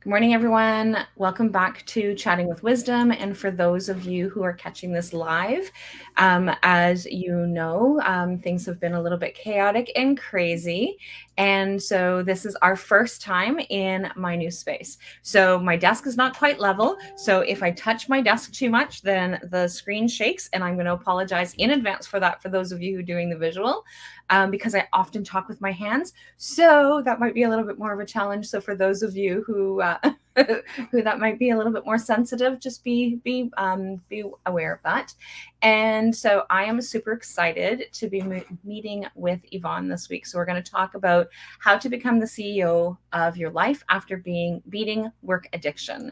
Good morning, everyone. Welcome back to Chatting with Wisdom. And for those of you who are catching this live, as you know, things have been a little bit chaotic and crazy. And so this is our first time in my new space. So my desk is not quite level. So if I touch my desk too much, then the screen shakes. And I'm going to apologize in advance for that for those of you who are doing the visual, because I often talk with my hands. So that might be a little bit more of a challenge. So for those of you who who that might be a little bit more sensitive, just be aware of that. And so I am super excited to be meeting with Yvonne this week. So we're going to talk about how to become the CEO of your life after beating work addiction.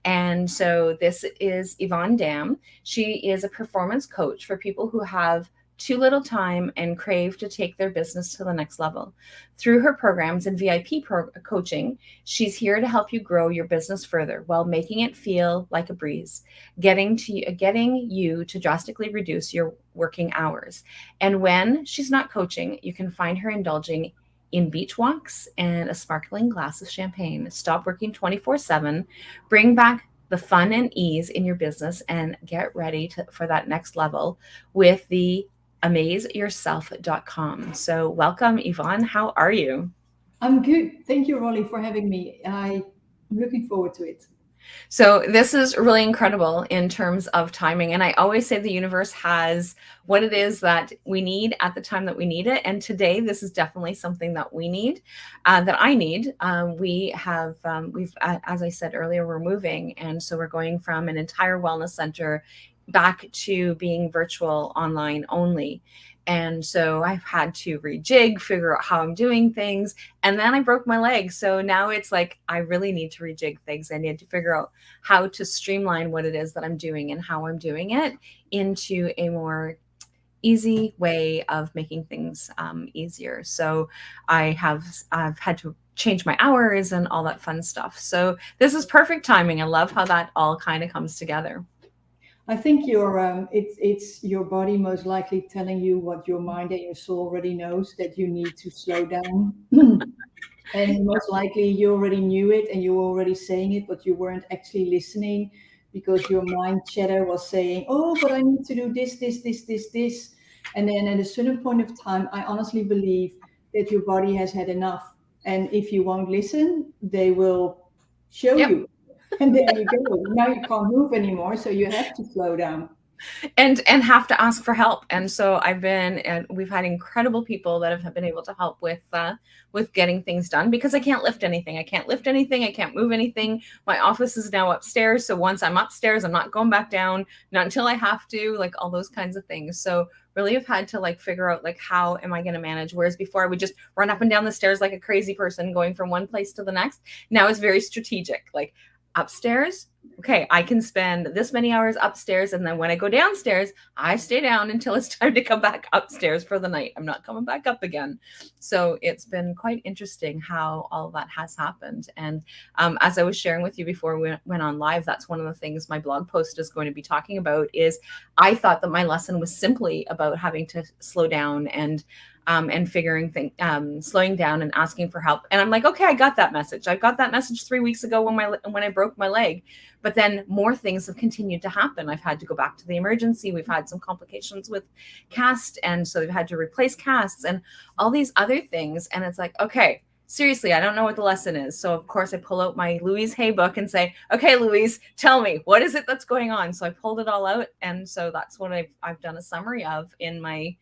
And so this is Yvonne Dam. She is a performance coach for people who have too little time and crave to take their business to the next level. Through her programs and VIP coaching, she's here to help you grow your business further while making it feel like a breeze, getting you to drastically reduce your working hours. And when she's not coaching, you can find her indulging in beach walks and a sparkling glass of champagne. Stop working 24/7, bring back the fun and ease in your business, and get ready for that next level with the amazeyourself.com. So welcome, Yvonne. How are you? I'm good. Thank you, Rollie, for having me. I'm looking forward to it. So this is really incredible in terms of timing. And I always say the universe has what it is that we need at the time that we need it. And today, this is definitely something that we need, that I need. As I said earlier, we're moving. And so we're going from an entire wellness center back to being virtual online only. And so I've had to rejig, figure out how I'm doing things. And then I broke my leg. So now it's like, I really need to rejig things. I need to figure out how to streamline what it is that I'm doing and how I'm doing it into a more easy way of making things easier. So I've had to change my hours and all that fun stuff. So this is perfect timing. I love how that all kind of comes together. I think it's your body most likely telling you what your mind and your soul already knows, that you need to slow down. And most likely you already knew it and you were already saying it, but you weren't actually listening because your mind chatter was saying, "Oh, but I need to do this." And then at a certain point of time, I honestly believe that your body has had enough. And if you won't listen, they will show Yep. you. And there you go. Now you can't move anymore, so you have to slow down. And have to ask for help. And so we've had incredible people that have been able to help with getting things done, because I can't lift anything. I can't lift anything. I can't move anything. My office is now upstairs. So once I'm upstairs, I'm not going back down, not until I have to, like all those kinds of things. So really have had to like figure out like, how am I going to manage? Whereas before I would just run up and down the stairs like a crazy person going from one place to the next. Now it's very strategic. Like upstairs, okay, I can spend this many hours upstairs. And then when I go downstairs, I stay down until it's time to come back upstairs for the night. I'm not coming back up again. So it's been quite interesting how all that has happened. And as I was sharing with you before we went on live, that's one of the things my blog post is going to be talking about. Is I thought that my lesson was simply about having to slow down and figuring things, slowing down and asking for help. And I'm like, okay, I got that message. I got that message 3 weeks ago when I broke my leg. But then more things have continued to happen. I've had to go back to the emergency. We've had some complications with cast. And so we've had to replace casts and all these other things. And it's like, okay, seriously, I don't know what the lesson is. So of course I pull out my Louise Hay book and say, okay, Louise, tell me, what is it that's going on? So I pulled it all out. And so that's what I've done a summary of in my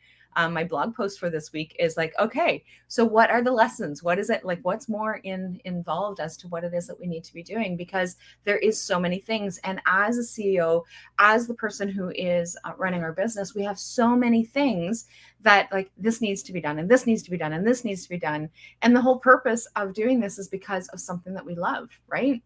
blog post for this week. Is like, okay, so what are the lessons? What is it like? What's more involved as to what it is that we need to be doing? Because there is so many things. And as a CEO, as the person who is running our business, we have so many things that like, this needs to be done, and this needs to be done, and this needs to be done. And the whole purpose of doing this is because of something that we love, right?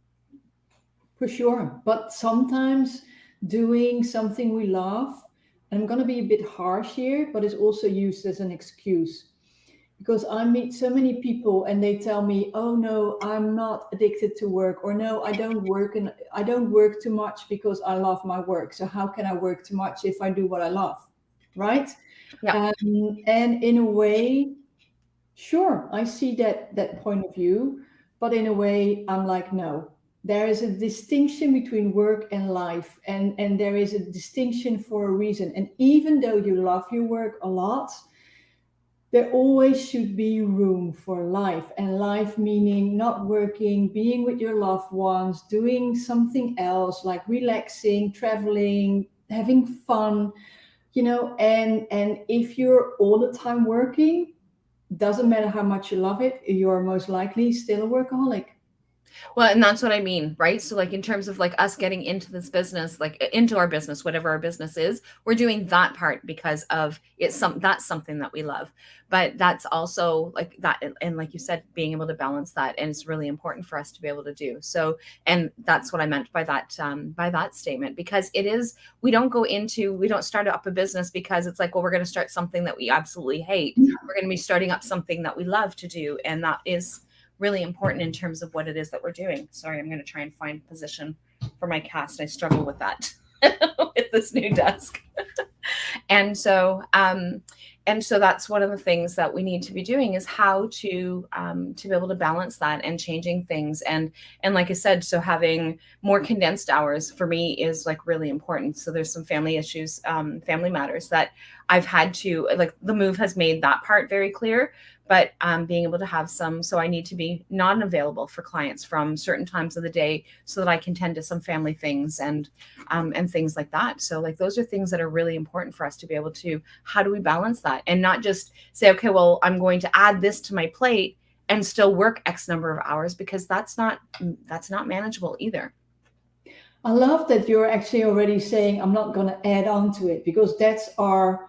For sure. But sometimes doing something we love, and I'm going to be a bit harsh here, but it's also used as an excuse. Because I meet so many people and they tell me, "Oh no, I'm not addicted to work," or "No, I don't work too much because I love my work. So how can I work too much if I do what I love?" Right? Yeah. And in a way, sure, I see that point of view, but in a way, I'm like, no. there is a distinction between work and life, and there is a distinction for a reason. And even though you love your work a lot, there always should be room for life. And life meaning not working, being with your loved ones, doing something else like relaxing, traveling, having fun, and if you're all the time working, doesn't matter how much you love it, you're most likely still a workaholic. Well, and that's what I mean, right? So like in terms of like us getting into this business, like into our business, whatever our business is, we're doing that part because of that's something that we love. But that's also like that, and like you said, being able to balance that, and it's really important for us to be able to do. So, and that's what I meant by that statement, because it is, we don't start up a business because it's like, well, we're going to start something that we absolutely hate. We're going to be starting up something that we love to do, and that is really important in terms of what it is that we're doing. Sorry, I'm going to try and find position for my cast. I struggle with that with this new desk. and so, and so that's one of the things that we need to be doing, is how to be able to balance that and changing things. And like I said, so having more condensed hours for me is like really important. So there's some family issues, family matters that I've had to, like, the move has made that part very clear. But being able to have so I need to be non-available for clients from certain times of the day so that I can tend to some family things and things like that. So like those are things that are really important for us to be able to, how do we balance that and not just say, okay, well, I'm going to add this to my plate and still work X number of hours, because that's not manageable either. I love that you're actually already saying, I'm not going to add on to it, because that's our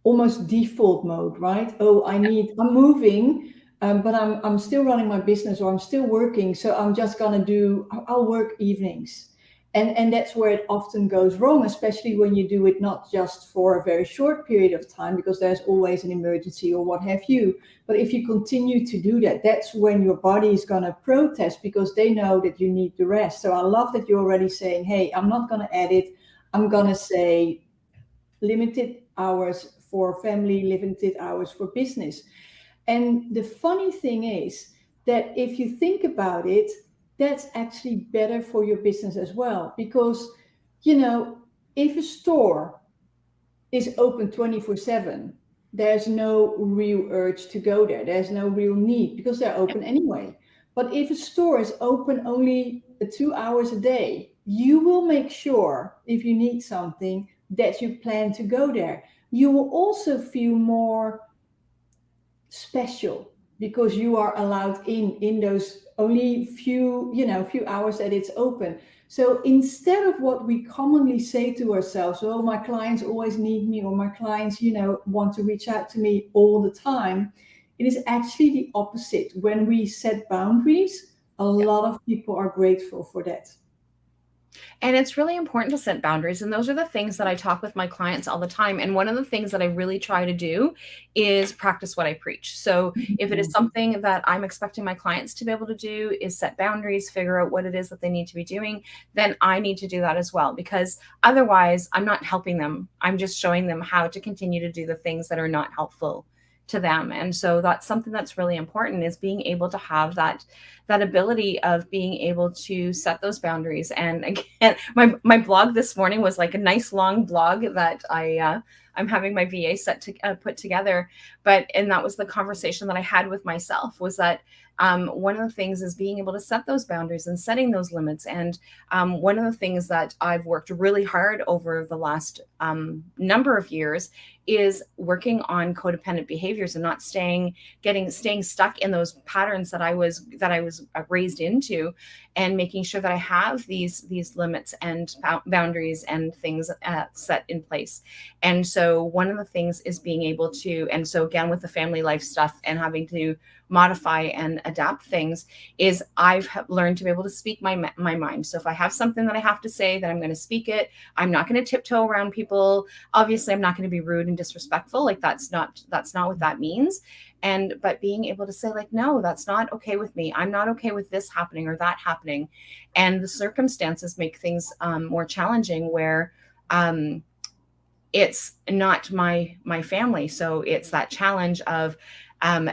almost default mode, right? Oh, I'm moving, but I'm still running my business, or I'm still working. So I'm just going to I'll work evenings. And that's where it often goes wrong, especially when you do it not just for a very short period of time, because there's always an emergency or what have you. But if you continue to do that, that's when your body is going to protest, because they know that you need the rest. So I love that you're already saying, hey, I'm not going to add it. I'm going to say limited hours for family, limited hours for business. And the funny thing is that if you think about it, that's actually better for your business as well. Because, if a store is open 24/7, there's no real urge to go there. There's no real need, because they're open anyway. But if a store is open only 2 hours a day, you will make sure, if you need something, that you plan to go there. You will also feel more special, because you are allowed in those only few hours that it's open. So instead of what we commonly say to ourselves, well, my clients always need me, or my clients want to reach out to me all the time, it is actually the opposite. When we set boundaries, a lot of people are grateful for that. And it's really important to set boundaries. And those are the things that I talk with my clients all the time. And one of the things that I really try to do is practice what I preach. So if it is something that I'm expecting my clients to be able to do, is set boundaries, figure out what it is that they need to be doing, then I need to do that as well. Because otherwise, I'm not helping them. I'm just showing them how to continue to do the things that are not helpful to them. And so that's something that's really important, is being able to have that ability of being able to set those boundaries. And again, my blog this morning was like a nice long blog that I'm having my VA put together. And that was the conversation that I had with myself, was that one of the things is being able to set those boundaries and setting those limits. And one of the things that I've worked really hard over the last number of years is working on codependent behaviors and not staying stuck in those patterns that I was raised into, and making sure that I have these limits and boundaries and things set in place. And so one of the things is being able to, and so again, with the family life stuff and having to modify and adapt things, is I've learned to be able to speak my mind. So if I have something that I have to say, then I'm going to speak it. I'm not going to tiptoe around people. Obviously, I'm not going to be rude and disrespectful. Like that's not what that means. But being able to say, like, no, that's not okay with me. I'm not okay with this happening or that happening. And the circumstances make things more challenging, where it's not my family. So it's that challenge of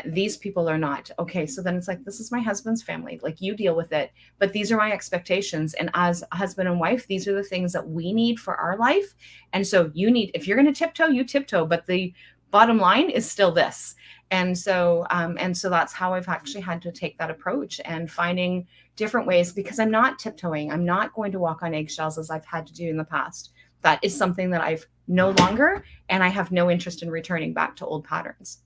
These people are not. Okay, so then it's like, this is my husband's family. Like, you deal with it. But these are my expectations. And as a husband and wife, these are the things that we need for our life. And so you need, if you're going to tiptoe, you tiptoe. But the bottom line is still this. And so that's how I've actually had to take that approach, and finding different ways, because I'm not tiptoeing. I'm not going to walk on eggshells as I've had to do in the past. That is something that I've no longer, and I have no interest in returning back to old patterns.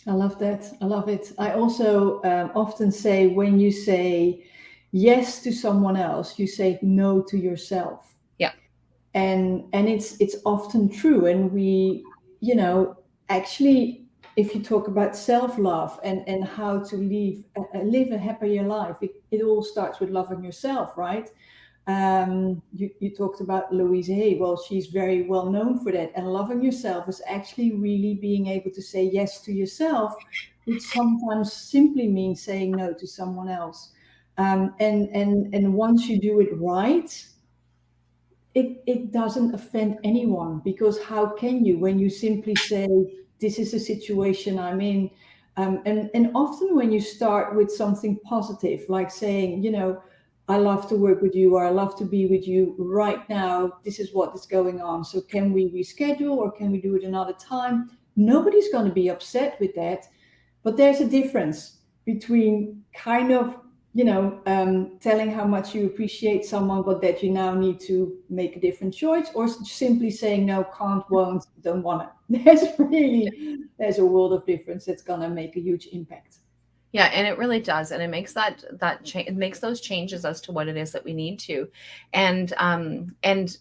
I love that. I love it. I also often say, when you say yes to someone else, you say no to yourself. Yeah. And it's often true. And we, actually, if you talk about self-love and how to live a happier life, it all starts with loving yourself, right? You talked about Louise Hay. Well, she's very well known for that. And loving yourself is actually really being able to say yes to yourself, which sometimes simply means saying no to someone else. And once you do it right, it doesn't offend anyone, because how can you, when you simply say, this is a situation I'm in. And often when you start with something positive, like saying, I love to work with you, or I love to be with you right now, this is what is going on, so can we reschedule, or can we do it another time? Nobody's going to be upset with that. But there's a difference between kind of, telling how much you appreciate someone, but that you now need to make a different choice, or simply saying no, can't, won't, don't want it. There's a world of difference that's gonna make a huge impact. Yeah, and it really does, and it makes it makes those changes as to what it is that we need to, and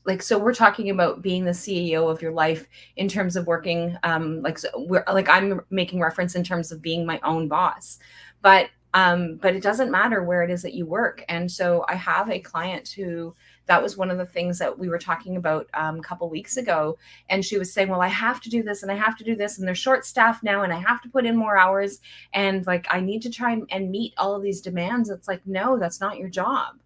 like, so we're talking about being the CEO of your life in terms of working, like, so we're like, I'm making reference in terms of being my own boss, but it doesn't matter where it is that you work. And so I have a client who, that was one of the things that we were talking about a couple weeks ago. And she was saying, well, I have to do this and I have to do this, and they're short staffed now, and I have to put in more hours. And like, I need to try and meet all of these demands. It's like, no, that's not your job.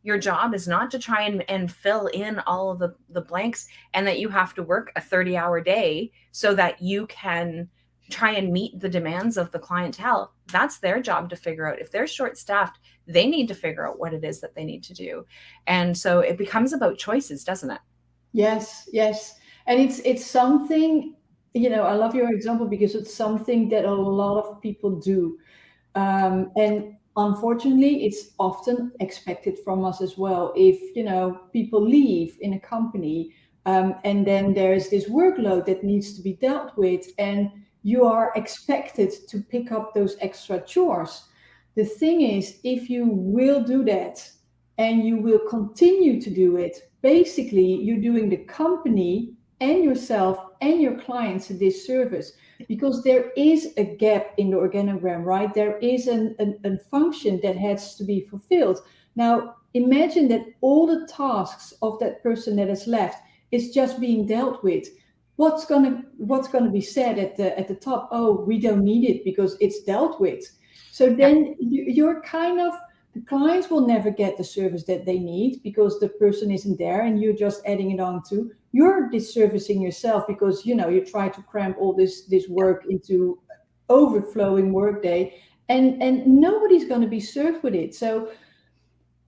Your job is not to try and fill in all of the blanks, and that you have to work a 30-hour day so that you can try and meet the demands of the clientele. That's their job to figure out. If they're short staffed, they need to figure out what it is that they need to do. And so it becomes about choices, doesn't it? Yes, yes. And it's something, I love your example, because it's something that a lot of people do. And unfortunately, it's often expected from us as well. If, people leave in a company, and then there's this workload that needs to be dealt with, and you are expected to pick up those extra chores. The thing is, if you will do that and you will continue to do it, basically you're doing the company and yourself and your clients a disservice, because there is a gap in the organogram, right? There is a function that has to be fulfilled. Now, imagine that all the tasks of that person that is left is just being dealt with. What's gonna be said at the top? Oh, we don't need it because it's dealt with. So Yeah. then you're kind of, the clients will never get the service that they need because the person isn't there, and you're just adding it on to. You're disservicing yourself, because you try to cram all this work into overflowing workday, and nobody's going to be served with it. So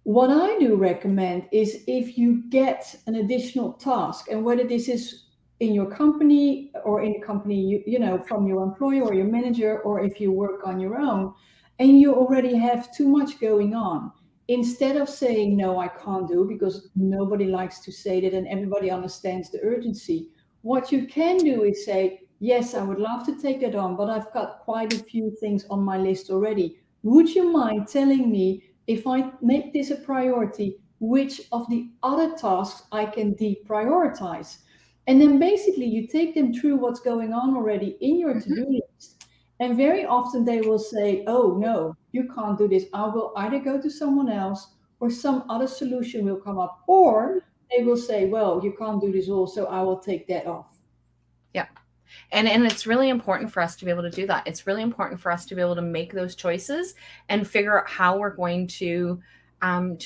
what I do recommend is, if you get an additional task, and whether this is in your company or in a company, from your employer or your manager, or if you work on your own and you already have too much going on, instead of saying, no, I can't do, because nobody likes to say that and everybody understands the urgency, what you can do is say, yes, I would love to take that on, but I've got quite a few things on my list already. Would you mind telling me, if I make this a priority, which of the other tasks I can deprioritize? And then basically you take them through what's going on already in your Mhm. to-do list. And very often they will say, oh, no, you can't do this. I will either go to someone else, or some other solution will come up. Or they will say, well, you can't do this also, I will take that off. Yeah. And it's really important for us to be able to do that. It's really important for us to be able to make those choices and figure out how we're going to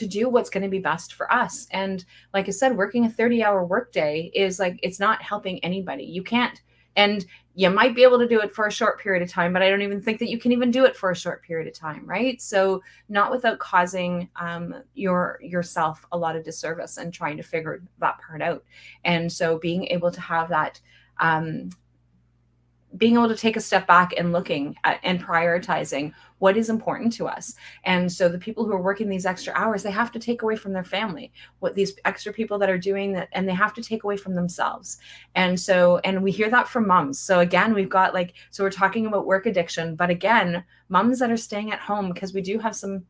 do what's going to be best for us. And like I said, working a 30-hour workday is like, it's not helping anybody. You can't. And you might be able to do it for a short period of time, but I don't even think that you can even do it for a short period of time, right? So not without causing yourself a lot of disservice and trying to figure that part out. And so being able to have that, being able to take a step back and looking at and prioritizing what is important to us. And so the people who are working these extra hours, they have to take away from their family, what these extra people that are doing that, and they have to take away from themselves. And so, and we hear that from moms. So again, we've got like, so we're talking about work addiction, but again, moms that are staying at home, because we do have some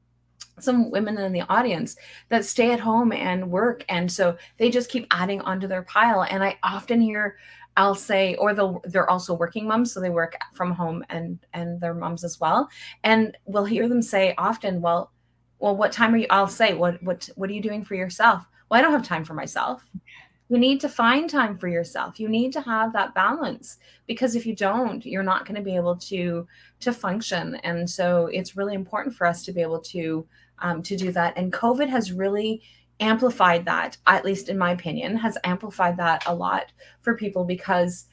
women in the audience that stay at home and work, and so they just keep adding onto their pile. And I often hear, I'll say, or they're also working moms, so they work from home and they're moms as well, and we'll hear them say often, well, what time are you? I'll say, what are you doing for yourself? Well, I don't have time for myself. You need to find time for yourself. You need to have that balance, because if you don't, you're not going to be able to function. And so it's really important for us to be able to do that. And COVID has really amplified that, at least in my opinion, has amplified that a lot for people, because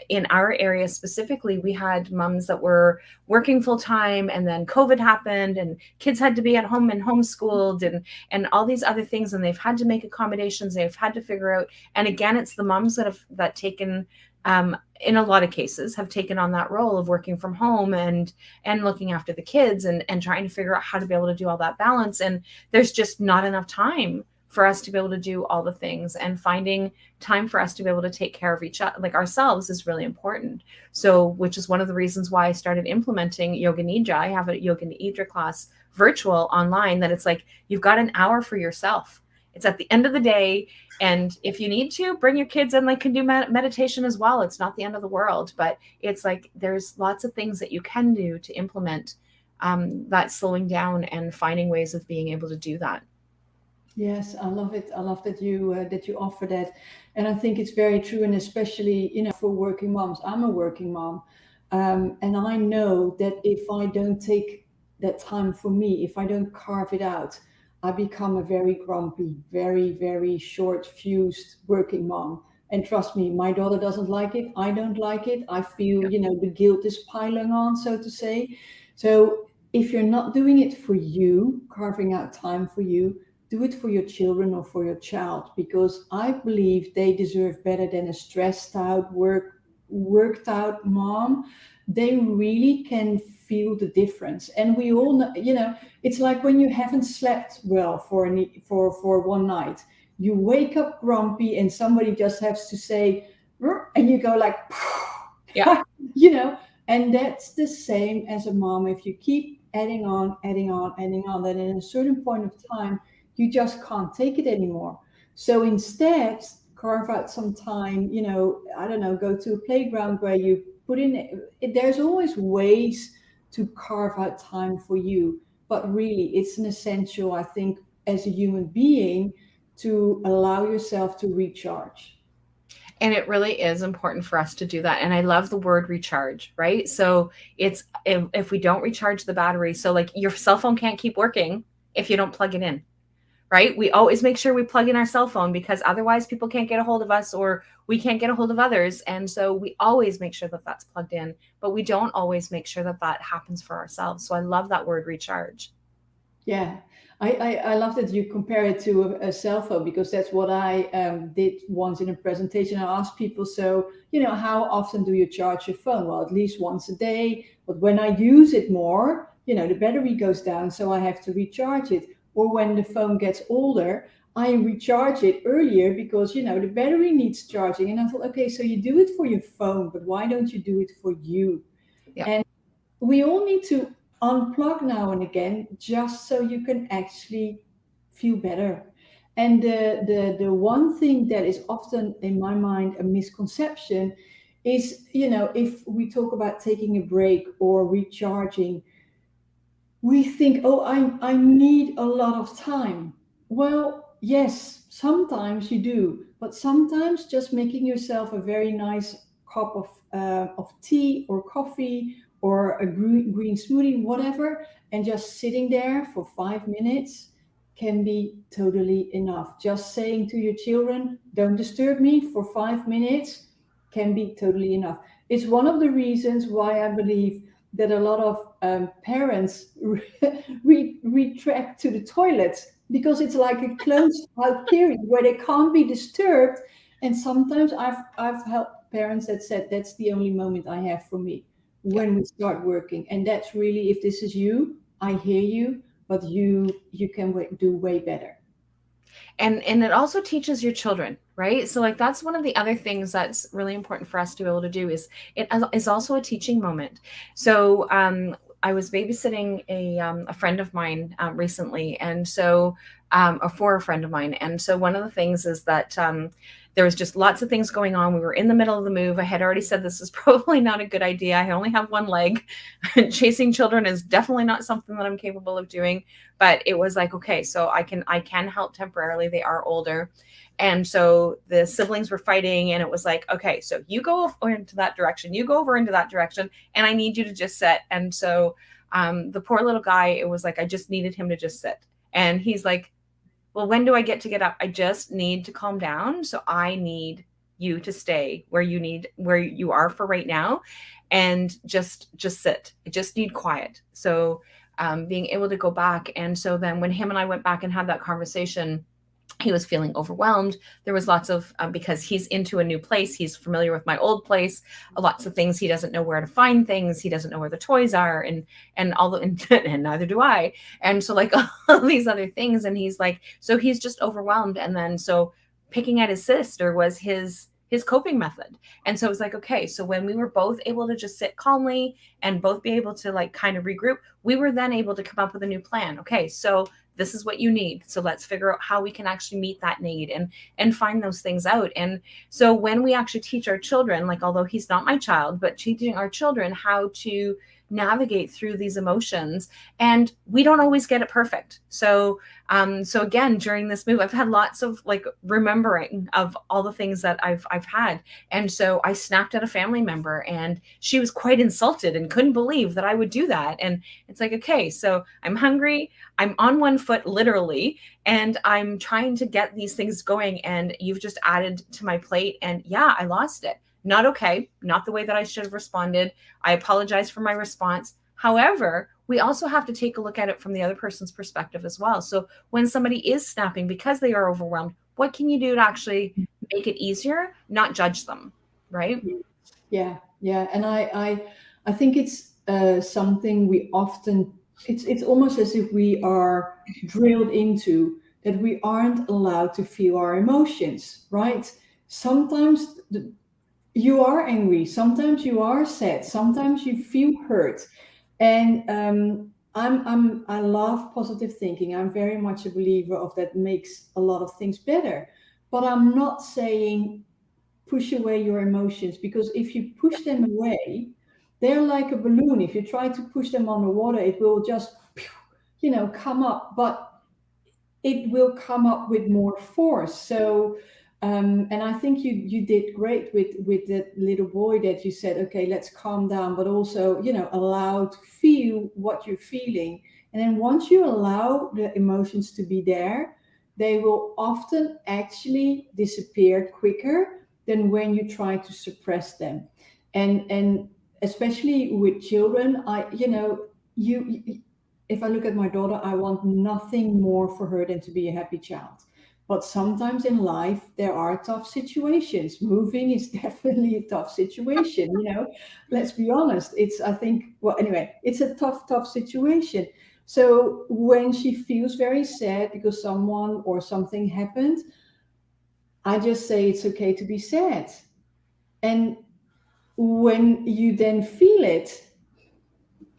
in our area specifically, we had moms that were working full time, and then COVID happened, and kids had to be at home and homeschooled, and all these other things, and they've had to make accommodations. They've had to figure out. And again, it's the moms that taken, in a lot of cases, have taken on that role of working from home and looking after the kids and trying to figure out how to be able to do all that balance. And there's just not enough time for us to be able to do all the things, and finding time for us to be able to take care of each other, like ourselves, is really important. So, which is one of the reasons why I started implementing Yoga Nidra. I have a Yoga Nidra class virtual online, that it's like, you've got an hour for yourself. It's at the end of the day. And if you need to, bring your kids in, like, can do meditation as well. It's not the end of the world, but it's like, there's lots of things that you can do to implement that slowing down and finding ways of being able to do that. Yes, I love it. I love that you offer that, and I think it's very true, and especially for working moms. I'm a working mom, and I know that if I don't take that time for me, if I don't carve it out, I become a very grumpy, very very short fused working mom. And trust me, my daughter doesn't like it. I don't like it. I feel Yeah. the guilt is piling on, so to say. So if you're not doing it for you, carving out time for you, do it for your children or for your child, because I believe they deserve better than a stressed out, worked out mom. They really can feel the difference. And we all know, it's like when you haven't slept well for one night, you wake up grumpy, and somebody just has to say, "Rrr," and you go like, Yeah. you know, and that's the same as a mom. If you keep adding on, adding on, adding on, then at a certain point of time, you just can't take it anymore. So instead, carve out some time, I don't know, go to a playground where you put in, there's always ways to carve out time for you. But really, it's an essential, I think, as a human being, to allow yourself to recharge. And it really is important for us to do that. And I love the word recharge, right? So it's, if we don't recharge the battery, so like your cell phone can't keep working if you don't plug it in, right? We always make sure we plug in our cell phone, because otherwise people can't get a hold of us, or we can't get a hold of others. And so we always make sure that that's plugged in, but we don't always make sure that that happens for ourselves. So I love that word recharge. Yeah, I love that you compare it to a cell phone, because that's what I did once in a presentation. I asked people, so, how often do you charge your phone? Well, at least once a day. But when I use it more, the battery goes down, so I have to recharge it. Or when the phone gets older, I recharge it earlier, because, the battery needs charging. And I thought, okay, so you do it for your phone, but why don't you do it for you? Yeah. And we all need to unplug now and again, just so you can actually feel better. And the one thing that is often in my mind a misconception is, if we talk about taking a break or recharging, we think, oh, I need a lot of time. Well, yes, sometimes you do, but sometimes just making yourself a very nice cup of tea or coffee, or a green smoothie, whatever, and just sitting there for 5 minutes can be totally enough. Just saying to your children, don't disturb me for 5 minutes, can be totally enough. It's one of the reasons why I believe that a lot of parents retract to the toilet, because it's like a closed out period where they can't be disturbed. And sometimes I've helped parents that said that's the only moment I have for me Yeah. when we start working. And that's really, if this is you, I hear you, but you can do way better. And it also teaches your children, right? So like that's one of the other things that's really important for us to be able to do is it is also a teaching moment. So I was babysitting a friend of mine recently, and so or for a friend of mine, and so one of the things is that there was just lots of things going on. We were in the middle of the move. I had already said this is probably not a good idea. I only have one leg. Chasing children is definitely not something that I'm capable of doing. But it was like, okay, so I can help temporarily. They are older. And so the siblings were fighting, and it was like, okay, so you go over into that direction, you go over into that direction, and I need you to just sit. And so the poor little guy, it was like I just needed him to just sit. And he's like, well, when do I get up? I just need to calm down. So I need you to stay where you are for right now, and just sit. I just need quiet. So being able to go back. And so then when him and I went back and had that conversation, he was feeling overwhelmed. There was lots of because he's into a new place, he's familiar with my old place, lots of things he doesn't know where to find things, he doesn't know where the toys are, and all the and neither do I. And so like all these other things, and he's like, so he's just overwhelmed. And then so picking at his sister was his coping method. And so it was like, okay, so when we were both able to just sit calmly and both be able to like kind of regroup, we were then able to come up with a new plan. Okay, so this is what you need, so let's figure out how we can actually meet that need and find those things out. And so when we actually teach our children, like although he's not my child, but teaching our children how to navigate through these emotions, and we don't always get it perfect. So so again, during this move, I've had lots of like remembering of all the things that I've had. And so I snapped at a family member, and she was quite insulted and couldn't believe that I would do that. And it's like, okay, so I'm hungry, I'm on one foot literally, and I'm trying to get these things going, and you've just added to my plate, and yeah, I lost it. Not okay, not the way that I should have responded. I apologize for my response. However, we also have to take a look at it from the other person's perspective as well. So when somebody is snapping because they are overwhelmed, what can you do to actually make it easier, not judge them, right? Yeah, yeah, and I think it's something we often. It's almost as if we are drilled into that we aren't allowed to feel our emotions, right? Sometimes you are angry, sometimes you are sad, sometimes you feel hurt, and I love positive thinking. I'm very much a believer of that makes a lot of things better, but I'm not saying push away your emotions, because if you push them away, they're like a balloon. If you try to push them underwater, it will just come up, but it will come up with more force. So and I think you did great with that little boy, that you said, okay, let's calm down, but also allow to feel what you're feeling. And then once you allow the emotions to be there, they will often actually disappear quicker than when you try to suppress them. And especially with children, you if I look at my daughter, I want nothing more for her than to be a happy child. But sometimes in life, there are tough situations. Moving is definitely a tough situation. Let's be honest. I think, well, anyway, it's a tough situation. So when she feels very sad because someone or something happened, I just say it's okay to be sad. And when you then feel it,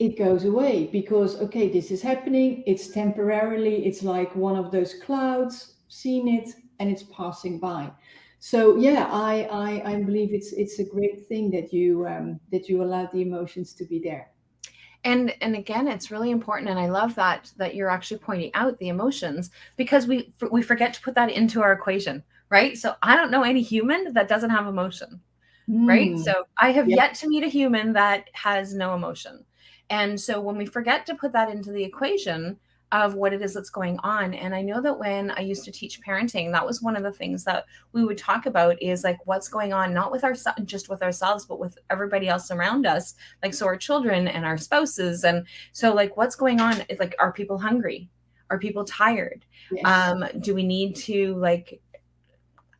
it goes away, because okay, this is happening, it's temporarily, it's like one of those clouds, seen it, and it's passing by. So yeah, I believe it's a great thing that you allow the emotions to be there. And again, it's really important, and I love that you're actually pointing out the emotions, because we forget to put that into our equation, right? So I don't know any human that doesn't have emotion, right? Hmm. So I have Yeah. yet to meet a human that has no emotion. And so when we forget to put that into the equation, of what it is that's going on. And I know that when I used to teach parenting, that was one of the things that we would talk about, is like what's going on, not with just with ourselves, but with everybody else around us, like so our children and our spouses. And so like what's going on is like, are people hungry? Are people tired? Yes. Do we need to like,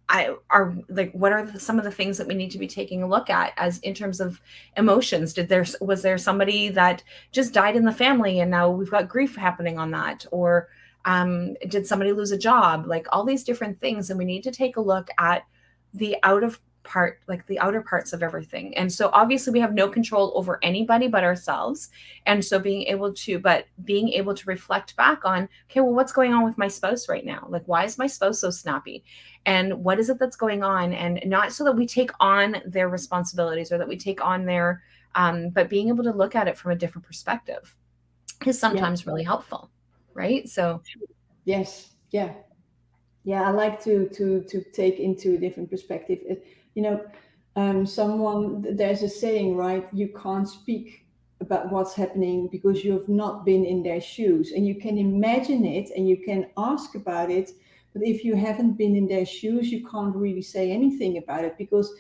I are like, what are some of the things that we need to be taking a look at as in terms of emotions? Was there somebody that just died in the family and now we've got grief happening on that? Or did somebody lose a job? Like all these different things. And we need to take a look at the the outer parts of everything. And so obviously we have no control over anybody but ourselves. And so being able to reflect back on, okay, well, what's going on with my spouse right now? Like, why is my spouse so snappy? And what is it that's going on? And not so that we take on their responsibilities or that we take on their, but being able to look at it from a different perspective is Yeah. sometimes really helpful. Right. So, Yes. Yeah. Yeah, I like to take into a different perspective. You know, there's a saying, right? You can't speak about what's happening because you have not been in their shoes, and you can imagine it and you can ask about it, but if you haven't been in their shoes, you can't really say anything about it because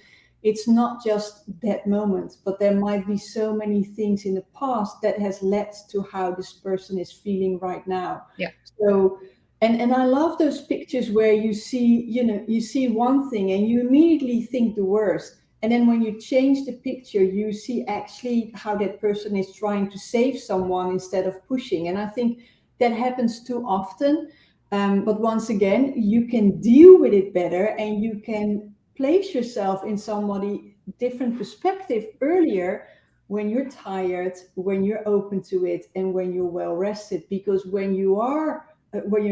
it's not just that moment, but there might be so many things in the past that has led to how this person is feeling right now. yeah. So and I love those pictures where you see, you see one thing and you immediately think the worst. And then when you change the picture, you see actually how that person is trying to save someone instead of pushing. And I think that happens too often. But once again, you can deal with it better and you can place yourself in somebody different perspective earlier when you're tired, when you're open to it, and when you're well rested. Because when you're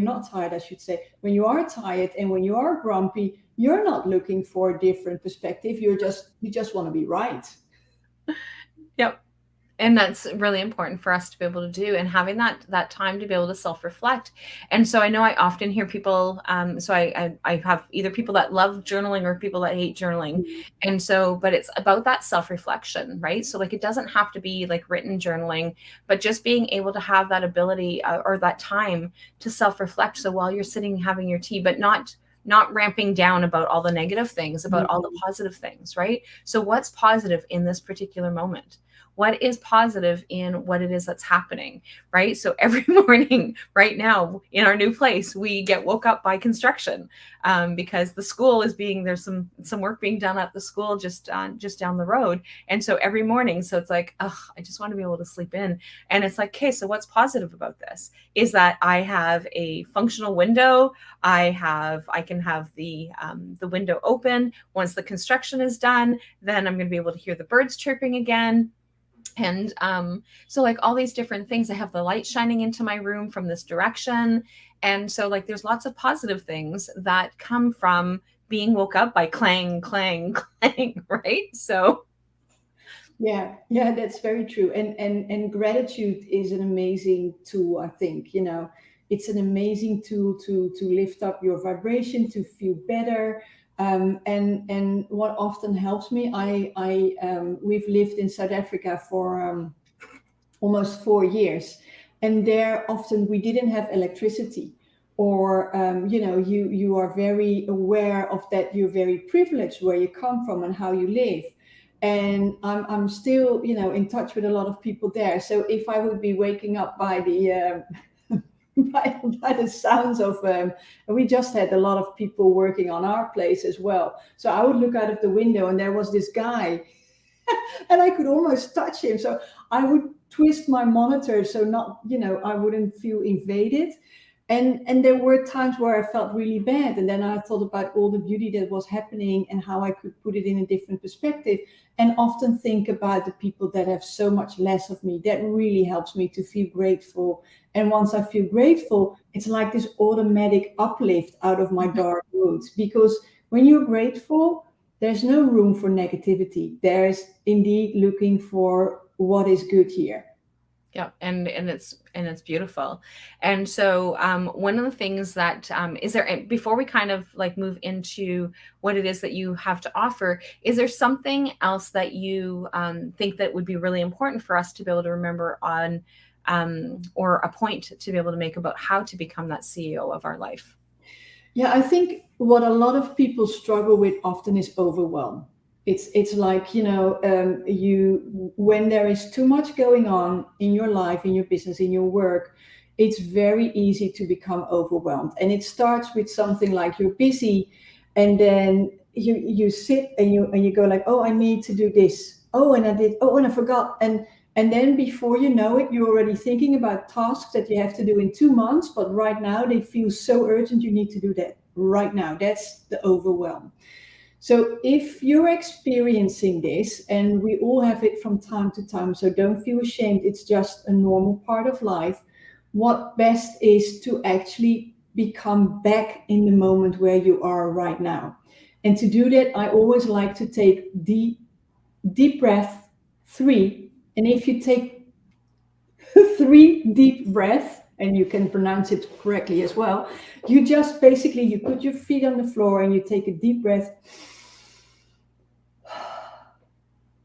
not tired, I should say, when you are tired and when you are grumpy, you're not looking for a different perspective. You just want to be right. Yep. And that's really important for us to be able to do, and having that time to be able to self-reflect. And so I know I often hear people, so I have either people that love journaling or people that hate journaling. And so, but it's about that self-reflection, right? So like it doesn't have to be like written journaling, but just being able to have that ability, or that time to self-reflect. So while you're sitting having your tea, but not ramping down about all the negative things, about all the positive things, right? So what's positive in this particular moment? What is positive in what it is that's happening, right? So every morning right now in our new place, we get woke up by construction, because the school is there's some work being done at the school just down the road. And so every morning, so it's like, oh, I just want to be able to sleep in. And it's like, okay, so what's positive about this is that I have a functional window. I can have the window open. Once the construction is done, then I'm going to be able to hear the birds chirping again. And so like all these different things, I have the light shining into my room from this direction. And so like there's lots of positive things that come from being woke up by clang, clang, clang, right? So Yeah, yeah, that's very true. And gratitude is an amazing tool, I think. It's an amazing tool to lift up your vibration, to feel better. And what often helps me, we've lived in South Africa for almost 4 years, and there often we didn't have electricity, or you are very aware of that. You're very privileged where you come from and how you live. And I'm still in touch with a lot of people there. So if I would be waking up by the by the sounds of we just had a lot of people working on our place as well, so I would look out of the window and there was this guy and I could almost touch him. So I would twist my monitor so not, I wouldn't feel invaded. And there were times where I felt really bad. And then I thought about all the beauty that was happening and how I could put it in a different perspective. And often think about the people that have so much less of me. That really helps me to feel grateful. And once I feel grateful, it's like this automatic uplift out of my dark moods. Because when you're grateful, there's no room for negativity. There's indeed looking for what is good here. yeah, and it's beautiful. And so one of the things that is there, before we kind of like move into what it is that you have to offer, is there something else that you think that would be really important for us to be able to remember on or a point to be able to make about how to become that CEO of our life? Yeah, I think what a lot of people struggle with often is overwhelm. It's like, you when there is too much going on in your life, in your business, in your work, it's very easy to become overwhelmed. And it starts with something like you're busy, and then you sit and you go like, oh, I need to do this. Oh, and I did. Oh, and I forgot. And then before you know it, you're already thinking about tasks that you have to do in 2 months, but right now they feel so urgent, you need to do that right now. That's the overwhelm. So if you're experiencing this, and we all have it from time to time, so don't feel ashamed, it's just a normal part of life. What best is to actually become back in the moment where you are right now. And to do that, I always like to take deep breath, 3. And if you take 3 deep breaths, and you can pronounce it correctly as well, you just basically you put your feet on the floor and you take a deep breath,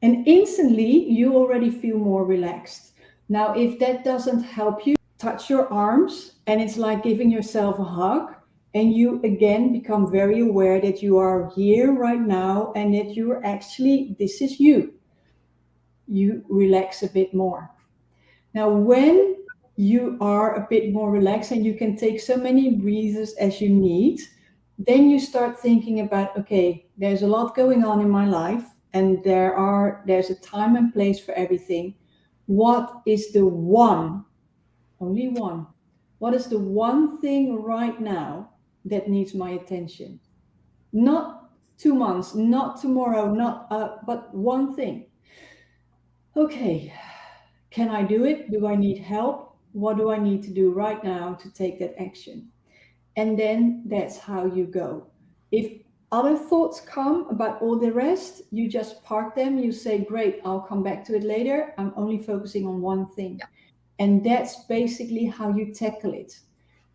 and instantly you already feel more relaxed. Now, if that doesn't help you, touch your arms, and it's like giving yourself a hug, and you again become very aware that you are here right now and that you're actually, this is you. You relax a bit more. Now, when you are a bit more relaxed and you can take so many breathers as you need, then you start thinking about, okay, there's a lot going on in my life, and there's a time and place for everything. What is the one, only one, what is the one thing right now that needs my attention? Not 2 months, not tomorrow, not but one thing. Okay, can I do it? Do I need help? What do I need to do right now to take that action? And then that's how you go. If other thoughts come about all the rest, you just park them. You say, great, I'll come back to it later. I'm only focusing on one thing. And that's basically how you tackle it.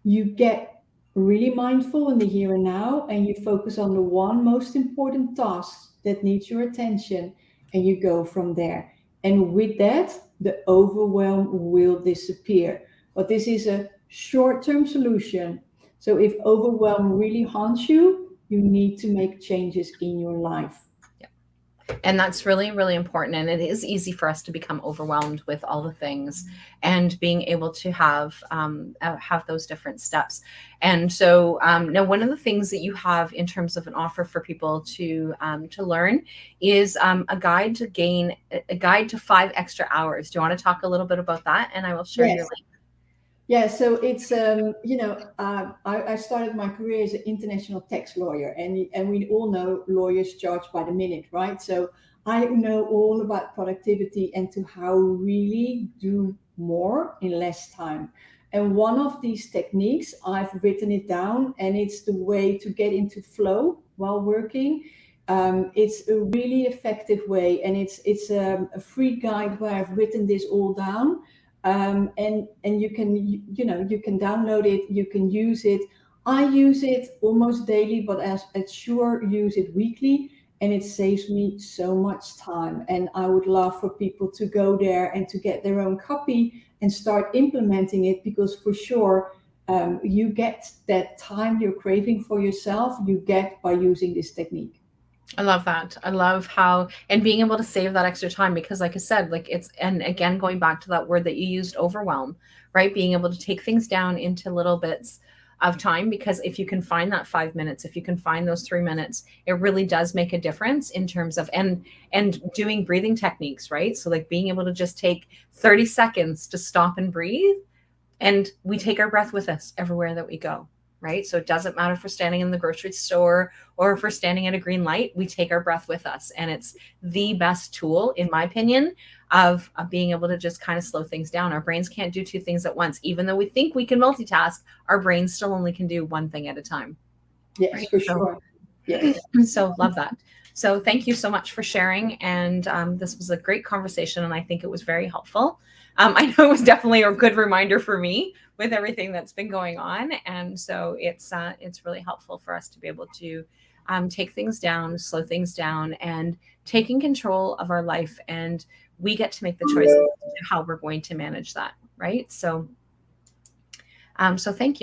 You get really mindful in the here and now, and you focus on the one most important task that needs your attention, and you go from there. And with that, the overwhelm will disappear. But this is a short term solution. So if overwhelm really haunts you, you need to make changes in your life. And that's really, really important. And it is easy for us to become overwhelmed with all the things, and being able to have those different steps. And so now, one of the things that you have in terms of an offer for people to learn is a guide to 5 extra hours. Do you want to talk a little bit about that? And I will share your Yes. link. Yeah, so it's I started my career as an international tax lawyer, and we all know lawyers charge by the minute, right? So I know all about productivity and to how really do more in less time. And one of these techniques, I've written it down, and it's the way to get into flow while working. It's a really effective way, and it's a free guide where I've written this all down, and you can you can download it, you can use it. I use it almost daily, but as sure use it weekly, and it saves me so much time. And I would love for people to go there and to get their own copy and start implementing it, because for sure, you get that time you're craving for yourself, you get by using this technique. I love that. I love how, and being able to save that extra time, because like I said, like it's, and again, going back to that word that you used, overwhelm, right? Being able to take things down into little bits of time, because if you can find that 5 minutes, if you can find those 3 minutes, it really does make a difference in terms of, and doing breathing techniques, right? So like being able to just take 30 seconds to stop and breathe, and we take our breath with us everywhere that we go, right? So it doesn't matter if we're standing in the grocery store or if we're standing at a green light, we take our breath with us. And it's the best tool, in my opinion, of being able to just kind of slow things down. Our brains can't do 2 things at once. Even though we think we can multitask, our brains still only can do 1 thing at a time. Yes, Right? for So, sure. Yes. so love that. So thank you so much for sharing. And this was a great conversation, and I think it was very helpful. I know it was definitely a good reminder for me with everything that's been going on. And so it's really helpful for us to be able to take things down, slow things down, and taking control of our life. And we get to make the choice of how we're going to manage that. right? So thank you.